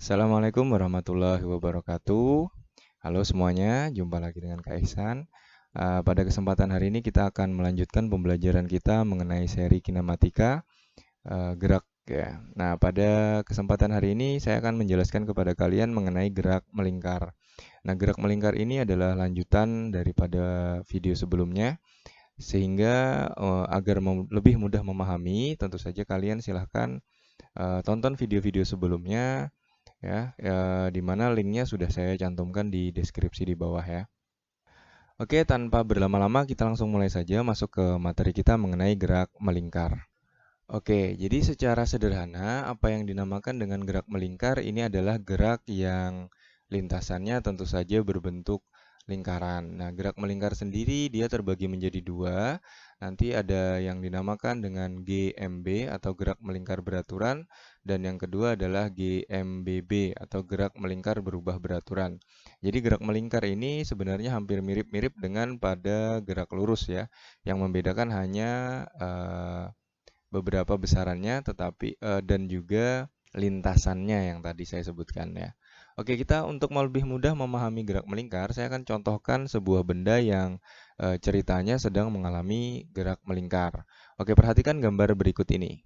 Assalamualaikum warahmatullahi wabarakatuh. Halo semuanya, jumpa lagi dengan Kak Ihsan. Pada kesempatan hari ini kita akan melanjutkan pembelajaran kita mengenai seri kinematika gerak ya. Nah, pada kesempatan hari ini saya akan menjelaskan kepada kalian mengenai gerak melingkar. Nah, gerak melingkar ini adalah lanjutan daripada video sebelumnya, sehingga agar lebih mudah memahami, tentu saja kalian silahkan tonton video-video sebelumnya ya, di mana linknya sudah saya cantumkan di deskripsi di bawah ya. Oke, tanpa berlama-lama kita langsung mulai saja masuk ke materi kita mengenai gerak melingkar. Oke, jadi secara sederhana apa yang dinamakan dengan gerak melingkar ini adalah gerak yang lintasannya tentu saja berbentuk lingkaran. Nah, gerak melingkar sendiri dia terbagi menjadi dua. Nanti ada yang dinamakan dengan GMB atau gerak melingkar beraturan, dan yang kedua adalah GMBB atau gerak melingkar berubah beraturan. Jadi gerak melingkar ini sebenarnya hampir mirip-mirip dengan pada gerak lurus ya. Yang membedakan hanya beberapa besarannya dan juga lintasannya yang tadi saya sebutkan ya. Oke, kita untuk mau lebih mudah memahami gerak melingkar, saya akan contohkan sebuah benda yang ceritanya sedang mengalami gerak melingkar. Oke, perhatikan gambar berikut ini.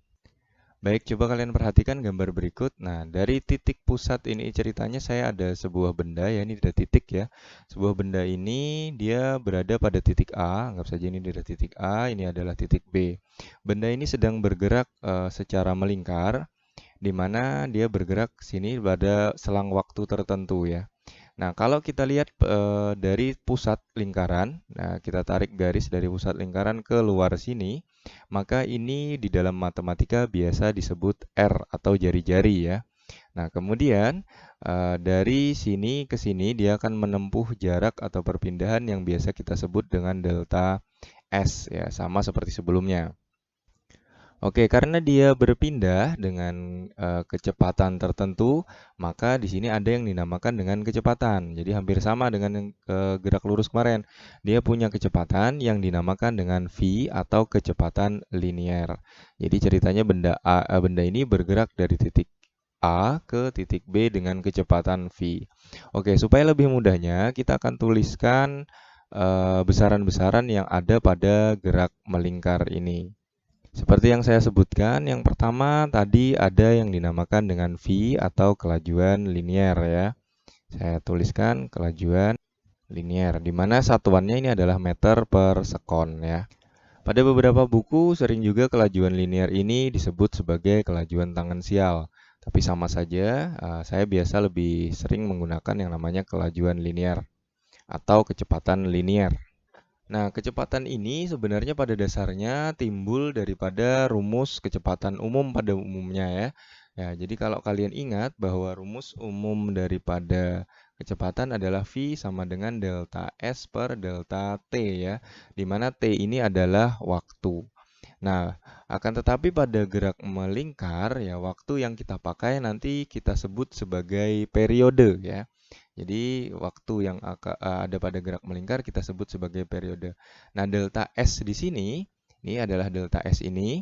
Baik, coba kalian perhatikan gambar berikut. Nah, dari titik pusat ini ceritanya saya ada sebuah benda ya, ini ada titik ya. Sebuah benda ini dia berada pada titik A, anggap saja ini adalah titik A, ini adalah titik B. Benda ini sedang bergerak secara melingkar, di mana dia bergerak sini pada selang waktu tertentu ya. Nah, kalau kita lihat dari pusat lingkaran, nah kita tarik garis dari pusat lingkaran ke luar sini, maka ini di dalam matematika biasa disebut R atau jari-jari ya. Nah, kemudian dari sini ke sini dia akan menempuh jarak atau perpindahan yang biasa kita sebut dengan delta S ya, sama seperti sebelumnya. Oke, karena dia berpindah dengan kecepatan tertentu, maka di sini ada yang dinamakan dengan kecepatan. Jadi hampir sama dengan yang gerak lurus kemarin. Dia punya kecepatan yang dinamakan dengan v atau kecepatan linier. Jadi ceritanya benda ini bergerak dari titik A ke titik B dengan kecepatan v. Oke, supaya lebih mudahnya kita akan tuliskan besaran-besaran yang ada pada gerak melingkar ini. Seperti yang saya sebutkan, yang pertama tadi ada yang dinamakan dengan V atau kelajuan linier ya. Saya tuliskan kelajuan linier, di mana satuannya ini adalah meter per sekon ya. Pada beberapa buku sering juga kelajuan linier ini disebut sebagai kelajuan tangensial. Tapi sama saja, saya biasa lebih sering menggunakan yang namanya kelajuan linier atau kecepatan linier. Nah, kecepatan ini sebenarnya pada dasarnya timbul daripada rumus kecepatan umum pada umumnya ya. Ya, jadi kalau kalian ingat bahwa rumus umum daripada kecepatan adalah V sama dengan delta S per delta T ya, di mana T ini adalah waktu. Nah, akan tetapi pada gerak melingkar ya, waktu yang kita pakai nanti kita sebut sebagai periode ya. Jadi waktu yang ada pada gerak melingkar kita sebut sebagai periode. Nah, delta S di sini, ini adalah delta S ini.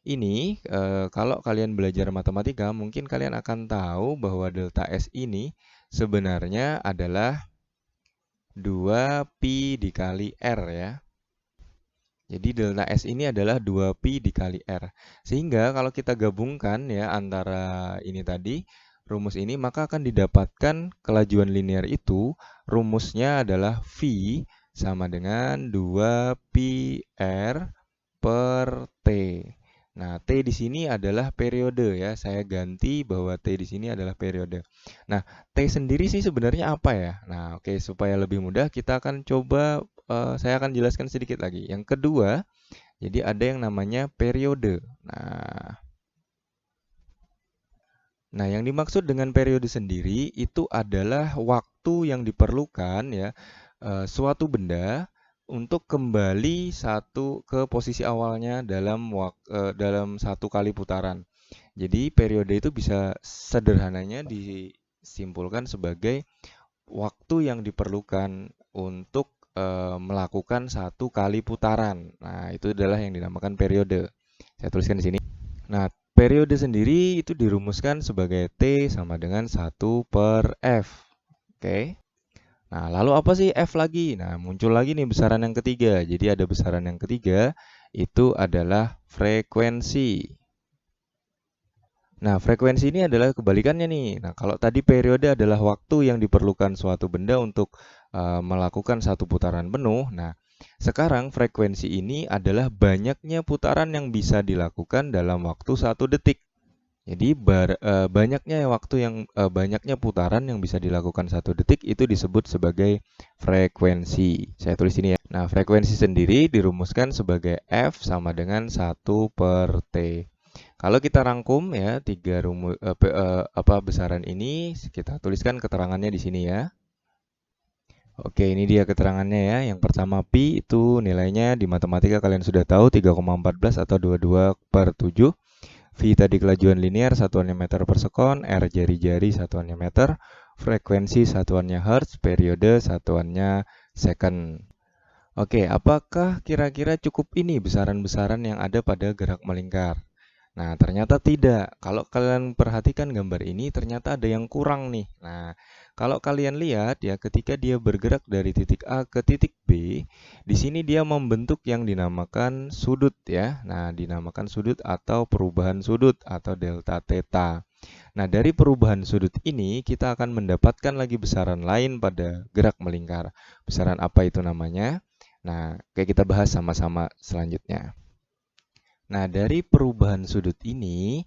Ini kalau kalian belajar matematika, mungkin kalian akan tahu bahwa delta S ini sebenarnya adalah 2pi dikali R ya. Jadi delta S ini adalah 2pi dikali R. Sehingga kalau kita gabungkan ya antara ini tadi, rumus ini, maka akan didapatkan kelajuan linear itu rumusnya adalah V sama dengan 2pi R per T. Nah, T di sini adalah periode ya. Saya ganti bahwa T di sini adalah periode. Nah, T sendiri sih sebenarnya apa ya? Nah, oke, supaya lebih mudah kita akan coba saya akan jelaskan sedikit lagi. Yang kedua, jadi ada yang namanya periode. Nah, yang dimaksud dengan periode sendiri itu adalah waktu yang diperlukan ya suatu benda untuk kembali ke posisi awalnya dalam satu kali putaran. Jadi periode itu bisa sederhananya disimpulkan sebagai waktu yang diperlukan untuk melakukan satu kali putaran. Nah, itu adalah yang dinamakan periode. Saya tuliskan di sini. Nah, periode sendiri itu dirumuskan sebagai T sama dengan 1 per F. Oke. Nah, lalu apa sih F lagi? Nah, muncul lagi nih besaran yang ketiga. Jadi ada besaran yang ketiga, itu adalah frekuensi. Nah, frekuensi ini adalah kebalikannya nih. Nah, kalau tadi periode adalah waktu yang diperlukan suatu benda untuk melakukan satu putaran penuh. Nah, sekarang frekuensi ini adalah banyaknya putaran yang bisa dilakukan dalam waktu 1 detik. Jadi banyaknya putaran yang bisa dilakukan 1 detik itu disebut sebagai frekuensi. Saya tulis ini ya. Nah, frekuensi sendiri dirumuskan sebagai F sama dengan 1 per T. Kalau kita rangkum ya besaran ini, kita tuliskan keterangannya di sini ya. Oke, ini dia keterangannya ya. Yang pertama pi itu nilainya di matematika kalian sudah tahu 3,14 atau 22/7. V tadi kelajuan linear satuannya meter per sekon, R jari-jari satuannya meter, frekuensi satuannya hertz, periode satuannya second. Oke, apakah kira-kira cukup ini besaran-besaran yang ada pada gerak melingkar? Nah, ternyata tidak. Kalau kalian perhatikan gambar ini, ternyata ada yang kurang nih. Nah, kalau kalian lihat ya, ketika dia bergerak dari titik A ke titik B, di sini dia membentuk yang dinamakan sudut ya. Nah, dinamakan sudut atau perubahan sudut atau delta theta. Nah, dari perubahan sudut ini, kita akan mendapatkan lagi besaran lain pada gerak melingkar. Besaran apa itu namanya? Nah, kayak kita bahas sama-sama selanjutnya. Nah, dari perubahan sudut ini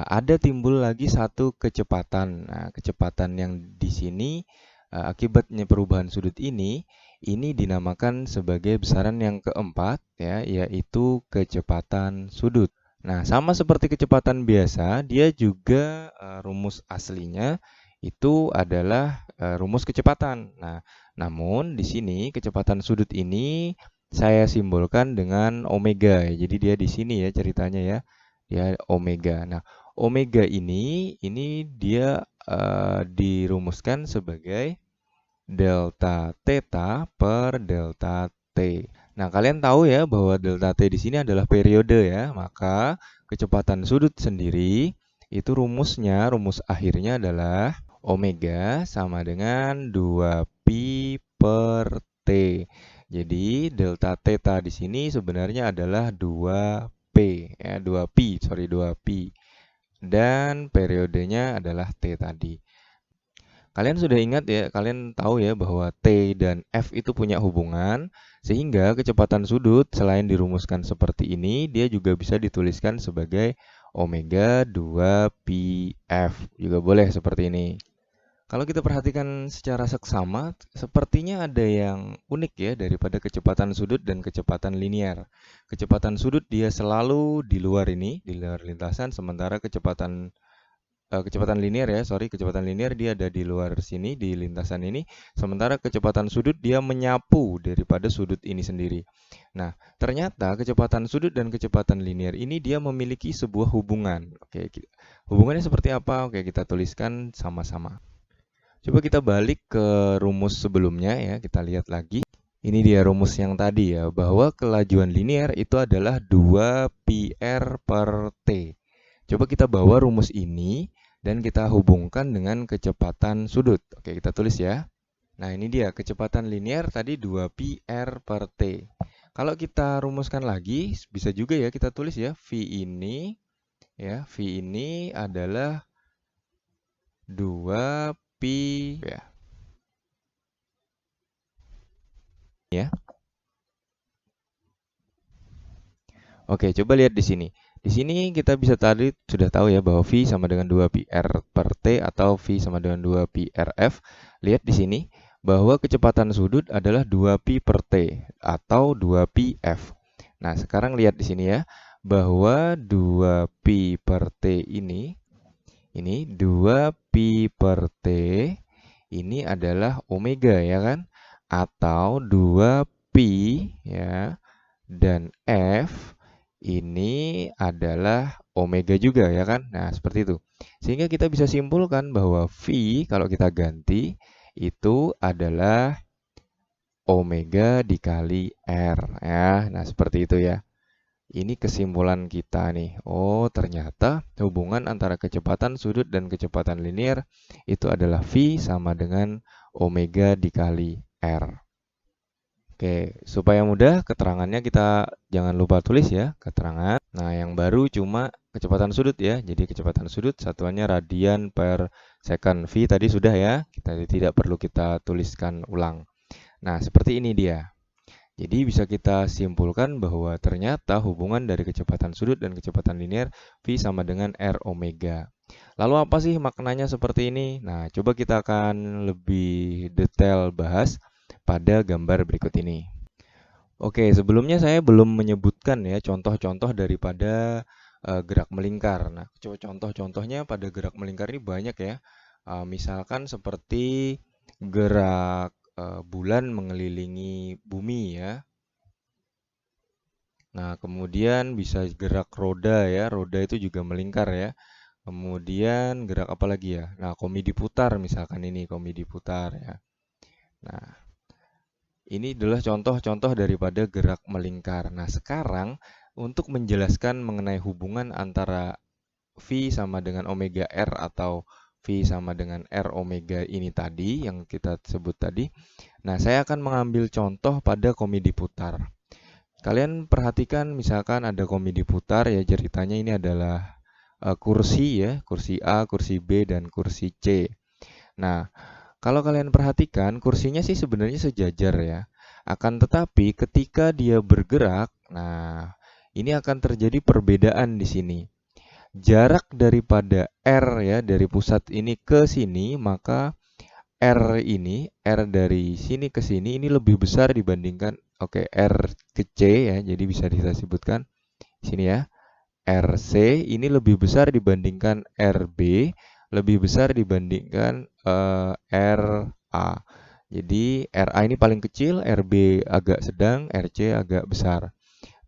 ada timbul lagi satu kecepatan. Nah, kecepatan yang di sini akibatnya perubahan sudut ini dinamakan sebagai besaran yang keempat ya, yaitu kecepatan sudut. Nah, sama seperti kecepatan biasa, dia juga rumus aslinya itu adalah rumus kecepatan. Nah, namun di sini kecepatan sudut ini saya simbolkan dengan omega. Jadi dia di sini ya ceritanya ya. Dia omega. Nah, omega ini dia dirumuskan sebagai delta theta per delta t. Nah, kalian tahu ya bahwa delta t di sini adalah periode ya. Maka kecepatan sudut sendiri itu rumus akhirnya adalah omega sama dengan 2pi per t. Jadi delta theta di sini sebenarnya adalah 2p ya, 2pi. Dan periodenya adalah t tadi. Kalian sudah ingat ya, kalian tahu ya bahwa T dan F itu punya hubungan, sehingga kecepatan sudut selain dirumuskan seperti ini, dia juga bisa dituliskan sebagai omega 2pi F. Juga boleh seperti ini. Kalau kita perhatikan secara seksama, sepertinya ada yang unik ya daripada kecepatan sudut dan kecepatan linear. Kecepatan sudut dia selalu di luar ini, di luar lintasan, sementara kecepatan kecepatan linear dia ada di luar sini, di lintasan ini. Sementara kecepatan sudut dia menyapu daripada sudut ini sendiri. Nah, ternyata kecepatan sudut dan kecepatan linear ini dia memiliki sebuah hubungan. Oke, hubungannya seperti apa? Oke, kita tuliskan sama-sama. Coba kita balik ke rumus sebelumnya ya, kita lihat lagi. Ini dia rumus yang tadi ya, bahwa kelajuan linear itu adalah 2πr per t. Coba kita bawa rumus ini dan kita hubungkan dengan kecepatan sudut. Oke, kita tulis ya. Nah, ini dia kecepatan linear tadi 2πr per t. Kalau kita rumuskan lagi, bisa juga ya kita tulis ya, V ini adalah 2pi ya. Oke, coba lihat di sini. Di sini kita bisa tadi sudah tahu ya bahwa V sama dengan 2πr per T atau V sama dengan 2πrf. Lihat di sini bahwa kecepatan sudut adalah 2pi per T atau 2πf. Nah, sekarang lihat di sini ya bahwa 2pi per T ini 2pi per T ini adalah omega ya kan? Atau 2pi ya dan F ini adalah omega juga ya kan? Nah, seperti itu. Sehingga kita bisa simpulkan bahwa V kalau kita ganti itu adalah omega dikali R ya. Nah, seperti itu ya. Ini kesimpulan kita nih. Oh, ternyata hubungan antara kecepatan sudut dan kecepatan linier itu adalah V sama dengan omega dikali R. Oke, supaya mudah keterangannya kita jangan lupa tulis ya, keterangan. Nah, yang baru cuma kecepatan sudut ya. Jadi kecepatan sudut satuannya radian per second. V tadi sudah ya, kita tidak perlu kita tuliskan ulang. Nah, seperti ini dia. Jadi bisa kita simpulkan bahwa ternyata hubungan dari kecepatan sudut dan kecepatan linier V sama dengan R omega. Lalu apa sih maknanya seperti ini? Nah, coba kita akan lebih detail bahas pada gambar berikut ini. Oke, sebelumnya saya belum menyebutkan ya contoh-contoh daripada gerak melingkar. Nah, contoh-contohnya pada gerak melingkar ini banyak ya. Misalkan seperti gerak bulan mengelilingi bumi ya. Nah, kemudian bisa gerak roda ya. Roda itu juga melingkar ya. Kemudian gerak apa lagi ya? Nah, komedi putar misalkan ini komedi putar ya. Nah, ini adalah contoh-contoh daripada gerak melingkar. Nah, sekarang untuk menjelaskan mengenai hubungan antara V sama dengan omega R atau V sama dengan R omega ini tadi yang kita sebut tadi. Nah, saya akan mengambil contoh pada komedi putar. Kalian perhatikan misalkan ada komedi putar ya ceritanya ini adalah kursi ya, kursi A, kursi B dan kursi C. Nah, kalau kalian perhatikan, kursinya sih sebenarnya sejajar ya. Akan tetapi ketika dia bergerak, nah ini akan terjadi perbedaan di sini. Jarak daripada R ya, dari pusat ini ke sini, maka R dari sini ke sini ini lebih besar dibandingkan, oke, R ke C ya, jadi bisa kita sebutkan di sini ya. RC ini lebih besar dibandingkan RB, lebih besar dibandingkan RA. Jadi RA ini paling kecil, RB agak sedang, RC agak besar.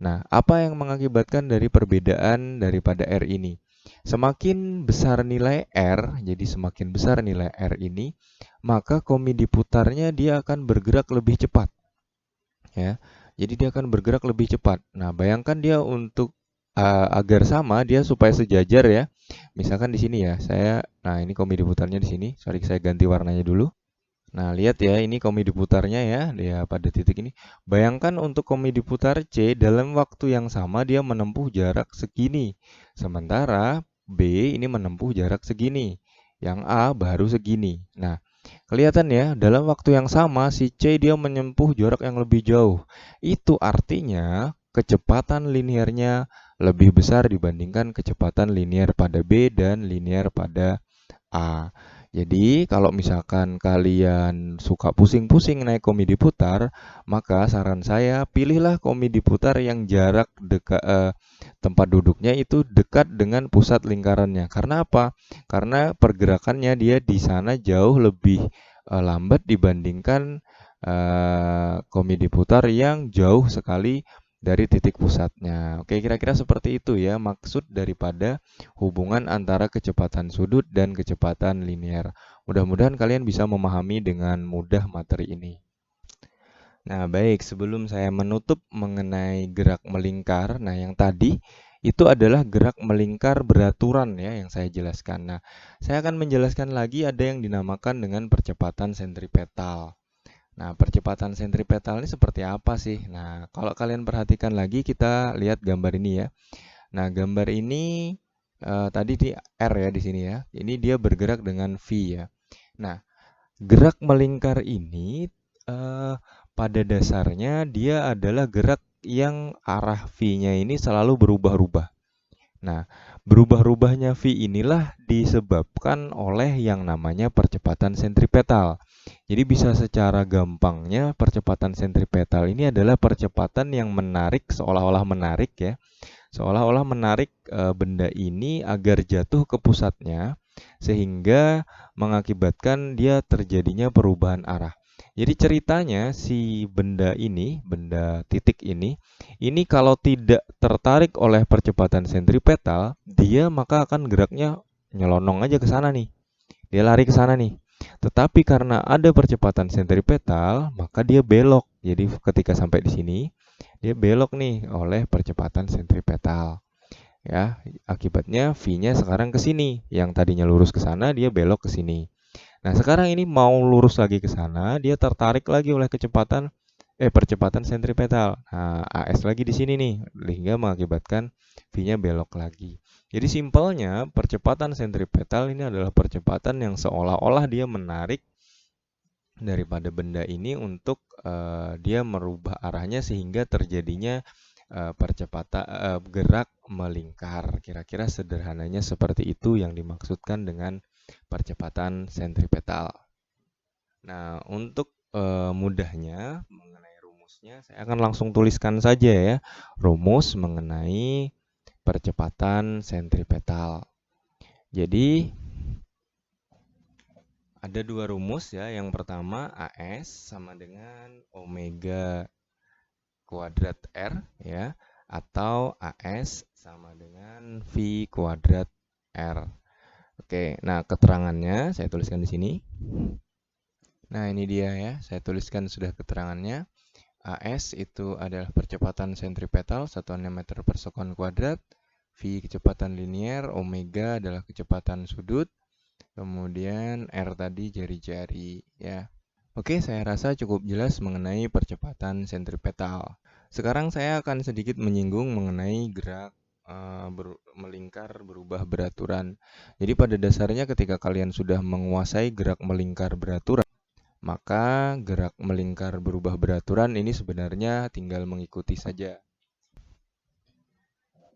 Nah, apa yang mengakibatkan dari perbedaan daripada R ini? Semakin besar nilai R, jadi semakin besar nilai R ini, maka komedi putarnya dia akan bergerak lebih cepat. Ya, jadi dia akan bergerak lebih cepat. Nah, bayangkan dia untuk agar sama dia supaya sejajar ya. Misalkan di sini ya, nah ini komedi putarnya di sini. Sorry, saya ganti warnanya dulu. Nah, lihat ya, ini komedi putarnya ya, dia pada titik ini. Bayangkan untuk komedi putar C dalam waktu yang sama dia menempuh jarak segini. Sementara B ini menempuh jarak segini. Yang A baru segini. Nah, kelihatan ya, dalam waktu yang sama si C dia menempuh jarak yang lebih jauh. Itu artinya kecepatan linearnya lebih besar dibandingkan kecepatan linear pada B dan linear pada A. Jadi, kalau misalkan kalian suka pusing-pusing naik komedi putar, maka saran saya pilihlah komedi putar yang jarak dekat tempat duduknya itu dekat dengan pusat lingkarannya. Karena apa? Karena pergerakannya dia di sana jauh lebih lambat dibandingkan komedi putar yang jauh sekali dari titik pusatnya. Oke, kira-kira seperti itu ya maksud daripada hubungan antara kecepatan sudut dan kecepatan linier. Mudah-mudahan kalian bisa memahami dengan mudah materi ini. Nah, baik, sebelum saya menutup mengenai gerak melingkar, nah yang tadi itu adalah gerak melingkar beraturan ya yang saya jelaskan. Nah, saya akan menjelaskan lagi ada yang dinamakan dengan percepatan sentripetal. Nah, percepatan sentripetal ini seperti apa sih? Nah, kalau kalian perhatikan lagi kita lihat gambar ini ya. Nah, gambar ini tadi di R ya di sini ya. Ini dia bergerak dengan V ya. Nah, gerak melingkar ini eh, pada dasarnya dia adalah gerak yang arah V-nya ini selalu berubah-ubah. Nah, berubah-ubahnya V inilah disebabkan oleh yang namanya percepatan sentripetal. Jadi bisa secara gampangnya percepatan sentripetal ini adalah percepatan yang menarik seolah-olah menarik ya. Seolah-olah menarik benda ini agar jatuh ke pusatnya sehingga mengakibatkan dia terjadinya perubahan arah. Jadi ceritanya si benda ini, benda titik ini kalau tidak tertarik oleh percepatan sentripetal, dia maka akan geraknya nyelonong aja ke sana nih. Dia lari ke sana nih. Tetapi karena ada percepatan sentripetal, maka dia belok. Jadi ketika sampai di sini, dia belok nih oleh percepatan sentripetal. Ya, akibatnya V-nya sekarang ke sini. Yang tadinya lurus ke sana, dia belok ke sini. Nah, sekarang ini mau lurus lagi ke sana, dia tertarik lagi oleh percepatan sentripetal. Nah, AS lagi di sini nih, sehingga mengakibatkan V-nya belok lagi. Jadi simpelnya, percepatan sentripetal ini adalah percepatan yang seolah-olah dia menarik daripada benda ini untuk dia merubah arahnya sehingga terjadinya percepatan gerak melingkar. Kira-kira sederhananya seperti itu yang dimaksudkan dengan percepatan sentripetal. Nah, untuk mudahnya mengenai rumusnya, saya akan langsung tuliskan saja ya, rumus mengenai percepatan sentripetal. Jadi, ada dua rumus ya. Yang pertama AS sama dengan omega kuadrat R ya, atau AS sama dengan V kuadrat R. Oke, nah keterangannya saya tuliskan di sini. Nah, ini dia ya, saya tuliskan sudah keterangannya. AS itu adalah percepatan sentripetal, satuannya meter per sekon kuadrat. V kecepatan linier, omega adalah kecepatan sudut. Kemudian R tadi jari-jari ya. Oke, saya rasa cukup jelas mengenai percepatan sentripetal. Sekarang saya akan sedikit menyinggung mengenai gerak melingkar berubah beraturan. Jadi pada dasarnya ketika kalian sudah menguasai gerak melingkar beraturan, maka gerak melingkar berubah beraturan ini sebenarnya tinggal mengikuti saja.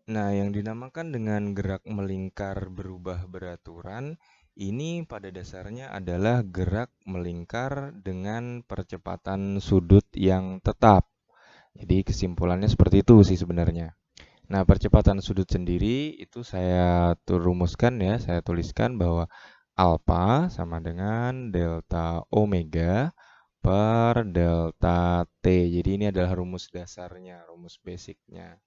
Nah, yang dinamakan dengan gerak melingkar berubah beraturan ini pada dasarnya adalah gerak melingkar dengan percepatan sudut yang tetap. Jadi kesimpulannya seperti itu sih sebenarnya. Nah, percepatan sudut sendiri itu saya rumuskan ya, saya tuliskan bahwa alfa sama dengan delta omega per delta T. Jadi ini adalah rumus dasarnya, rumus basicnya.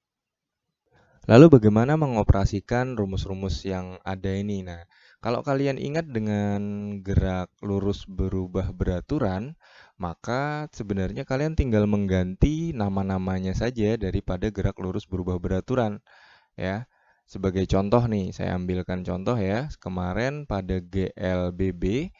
Lalu bagaimana mengoperasikan rumus-rumus yang ada ini? Nah, kalau kalian ingat dengan gerak lurus berubah beraturan, maka sebenarnya kalian tinggal mengganti nama-namanya saja daripada gerak lurus berubah beraturan, ya. Sebagai contoh nih, saya ambilkan contoh ya. Kemarin pada GLBB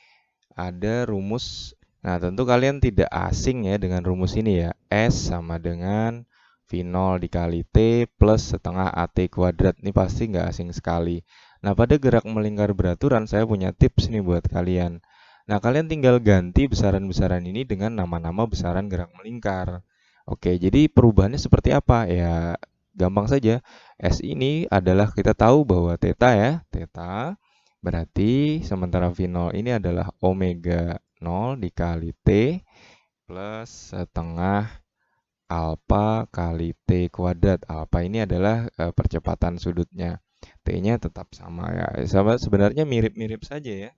ada rumus. Nah, tentu kalian tidak asing ya dengan rumus ini ya. S sama dengan V0 dikali T plus setengah AT kuadrat. Ini pasti nggak asing sekali. Nah, pada gerak melingkar beraturan, saya punya tips nih buat kalian. Nah, kalian tinggal ganti besaran-besaran ini dengan nama-nama besaran gerak melingkar. Oke, jadi perubahannya seperti apa? Ya, gampang saja. S ini adalah kita tahu bahwa theta ya. Theta berarti sementara V0 ini adalah omega 0 dikali T plus setengah alfa kali T kuadrat. Alfa ini adalah percepatan sudutnya. T-nya tetap sama ya. Sebenarnya mirip-mirip saja ya.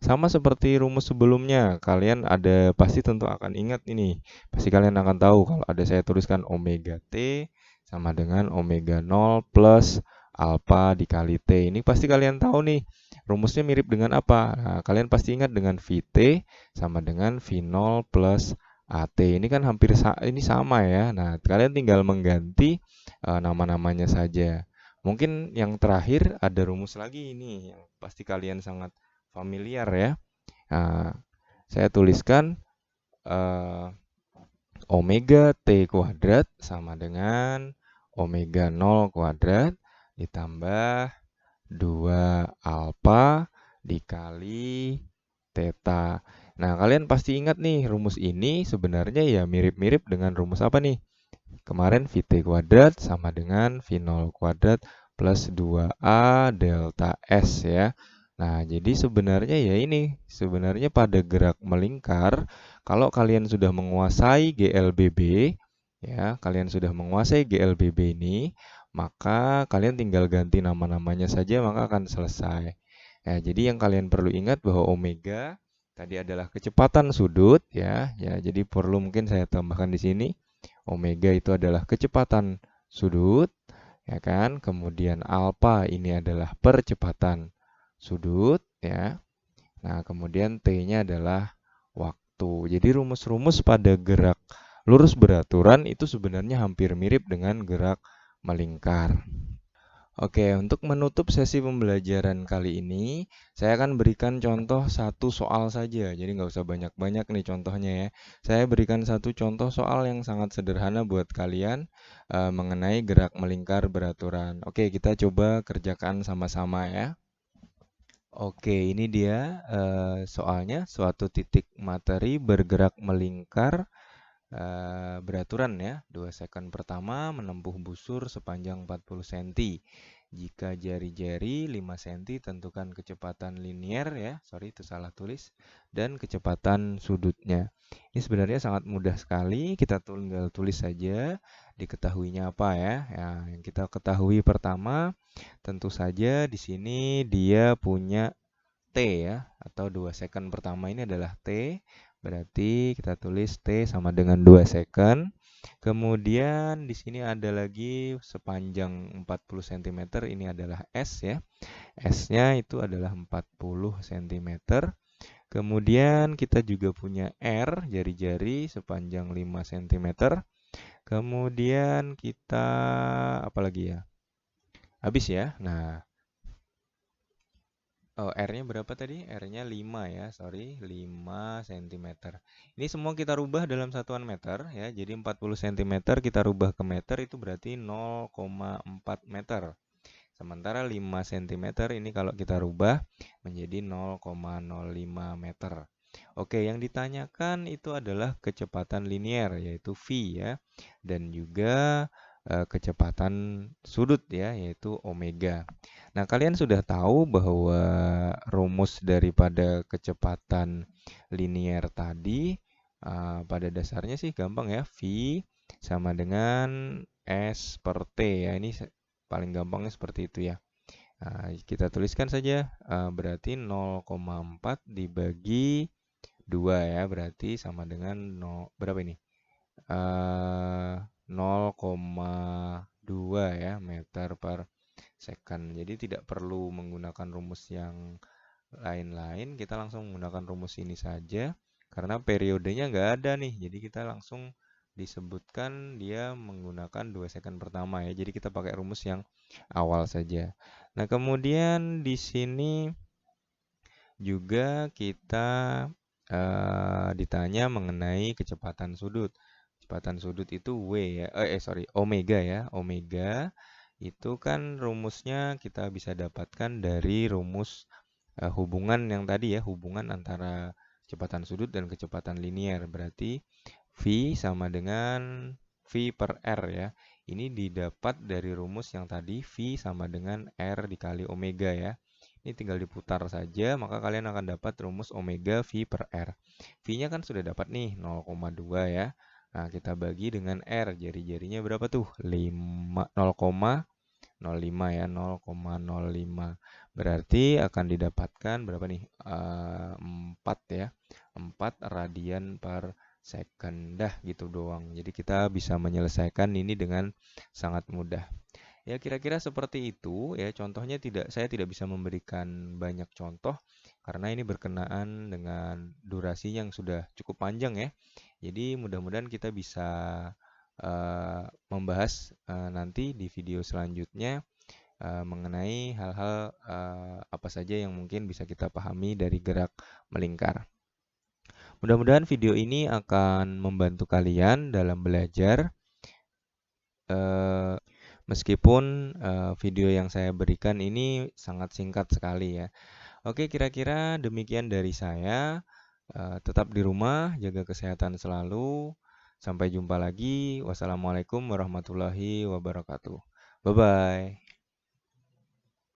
Sama seperti rumus sebelumnya. Kalian ada pasti tentu akan ingat ini. Pasti kalian akan tahu kalau ada saya tuliskan omega T sama dengan omega 0 plus alfa dikali T. Ini pasti kalian tahu nih. Rumusnya mirip dengan apa? Nah, kalian pasti ingat dengan VT sama dengan V0 plus AT. Ini kan hampir ini sama ya. Nah, kalian tinggal mengganti nama-namanya saja. Mungkin yang terakhir ada rumus lagi ini yang pasti kalian sangat familiar ya. Nah, saya tuliskan eh, omega T kuadrat sama dengan omega 0 kuadrat ditambah 2 alfa dikali theta. Nah, kalian pasti ingat nih, rumus ini sebenarnya ya mirip-mirip dengan rumus apa nih? Kemarin VT kuadrat sama dengan V0 kuadrat plus 2A delta S ya. Nah, jadi sebenarnya ya ini, sebenarnya pada gerak melingkar, kalau kalian sudah menguasai GLBB, ya, kalian sudah menguasai GLBB ini, maka kalian tinggal ganti nama-namanya saja, maka akan selesai. Ya, jadi yang kalian perlu ingat bahwa omega tadi adalah kecepatan sudut, ya, ya. Jadi perlu mungkin saya tambahkan di sini, omega itu adalah kecepatan sudut, ya kan? Kemudian alfa ini adalah percepatan sudut ya. Nah, kemudian T-nya adalah waktu. Jadi rumus-rumus pada gerak lurus beraturan itu sebenarnya hampir mirip dengan gerak melingkar. Oke, untuk menutup sesi pembelajaran kali ini, saya akan berikan contoh satu soal saja. Jadi nggak usah banyak-banyak nih contohnya ya. Saya berikan satu contoh soal yang sangat sederhana buat kalian mengenai gerak melingkar beraturan. Oke, kita coba kerjakan sama-sama ya. Oke, ini dia soalnya. Suatu titik materi bergerak melingkar beraturan ya. 2 second pertama menempuh busur sepanjang 40 cm. Jika jari-jari 5 cm tentukan kecepatan linier ya. Sorry itu salah tulis. Dan kecepatan sudutnya. Ini sebenarnya sangat mudah sekali. Kita tinggal tulis saja diketahuinya apa ya. Ya, yang kita ketahui pertama tentu saja di sini dia punya T ya, atau 2 second pertama ini adalah T, berarti kita tulis T sama dengan 2 second. Kemudian di sini ada lagi sepanjang 40 cm, ini adalah S ya. S-nya itu adalah 40 cm. Kemudian kita juga punya R, jari-jari sepanjang 5 cm. Kemudian kita apa lagi ya? Habis ya. Nah, oh, R-nya berapa tadi? R-nya 5 ya, sorry, 5 cm. Ini semua kita rubah dalam satuan meter ya. Jadi 40 cm kita rubah ke meter itu berarti 0,4 meter. Sementara 5 cm ini kalau kita rubah menjadi 0,05 meter. Oke, yang ditanyakan itu adalah kecepatan linier yaitu V ya. Dan juga kecepatan sudut ya yaitu omega. Nah, kalian sudah tahu bahwa rumus daripada kecepatan linier tadi pada dasarnya sih gampang ya. V sama dengan S per T ya. Ini paling gampangnya seperti itu ya. Nah, kita tuliskan saja berarti 0,4 dibagi 2 ya. Berarti sama dengan berapa ini? 0,2 ya meter per second. Jadi tidak perlu menggunakan rumus yang lain-lain, kita langsung menggunakan rumus ini saja karena periodenya nggak ada nih. Jadi kita langsung disebutkan dia menggunakan 2 second pertama ya. Jadi kita pakai rumus yang awal saja. Nah, kemudian di sini juga kita ditanya mengenai kecepatan sudut. Kecepatan sudut itu W ya. Sorry, omega ya. Omega itu kan rumusnya kita bisa dapatkan dari rumus hubungan yang tadi ya, hubungan antara kecepatan sudut dan kecepatan linier. Berarti V sama dengan V per R ya. Ini didapat dari rumus yang tadi V sama dengan R dikali omega ya. Ini tinggal diputar saja, maka kalian akan dapat rumus omega V per R. V-nya kan sudah dapat nih, 0,2 ya. Nah, kita bagi dengan R, jari-jarinya berapa tuh? 0,05 ya, 0,05. Berarti akan didapatkan berapa nih? 4 ya. 4 radian per second. Dah gitu doang. Jadi kita bisa menyelesaikan ini dengan sangat mudah. Ya kira-kira seperti itu ya. Contohnya saya tidak bisa memberikan banyak contoh karena ini berkenaan dengan durasi yang sudah cukup panjang ya. Jadi mudah-mudahan kita bisa membahas nanti di video selanjutnya mengenai hal-hal apa saja yang mungkin bisa kita pahami dari gerak melingkar. Mudah-mudahan video ini akan membantu kalian dalam belajar. Meskipun video yang saya berikan ini sangat singkat sekali ya. Oke, kira-kira demikian dari saya. Tetap di rumah, jaga kesehatan selalu. Sampai jumpa lagi. Wassalamualaikum warahmatullahi wabarakatuh. Bye-bye.